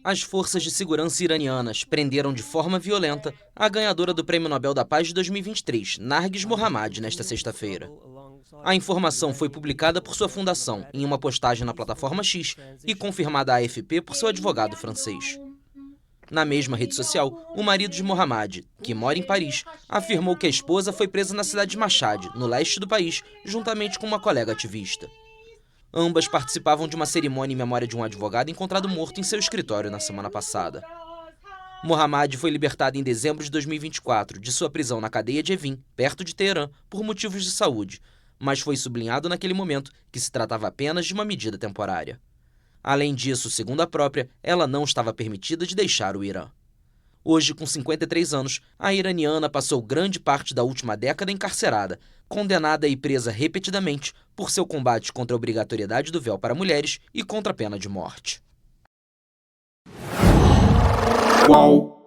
As forças de segurança iranianas prenderam de forma violenta a ganhadora do Prêmio Nobel da Paz de 2023, Narges Mohammadi, nesta sexta-feira. A informação foi publicada por sua fundação em uma postagem na plataforma X e confirmada à AFP por seu advogado francês. Na mesma rede social, o marido de Mohammadi, que mora em Paris, afirmou que a esposa foi presa na cidade de Mashhad, no leste do país, juntamente com uma colega ativista. Ambas participavam de uma cerimônia em memória de um advogado encontrado morto em seu escritório na semana passada. Mohammadi foi libertado em dezembro de 2024 de sua prisão na cadeia de Evin, perto de Teherã, por motivos de saúde, mas foi sublinhado naquele momento que se tratava apenas de uma medida temporária. Além disso, segundo a própria, ela não estava permitida de deixar o Irã. Hoje, com 53 anos, a iraniana passou grande parte da última década encarcerada, condenada e presa repetidamente por seu combate contra a obrigatoriedade do véu para mulheres e contra a pena de morte. Qual?